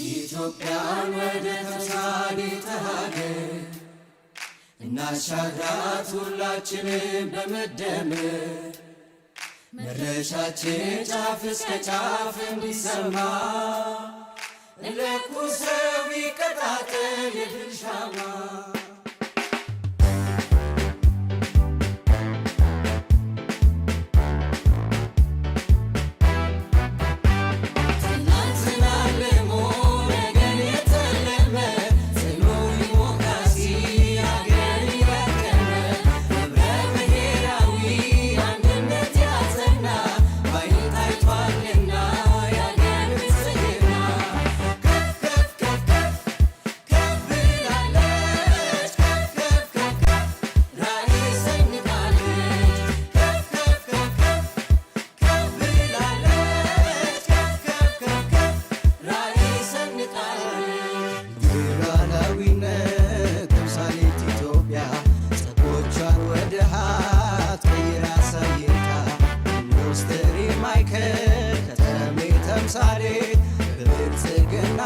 ኢትዮጵያን ወደ ተምሳሌተ ሀገር እናሻግራት ሁላችንም በመደመር መድረሻችን ጫፍ እስከ ጫፍ እንዲሰማ ለኩሰው ይቀጣጠል የድል ሻማ። ከተሜ ተምሳሌት በብልጽግና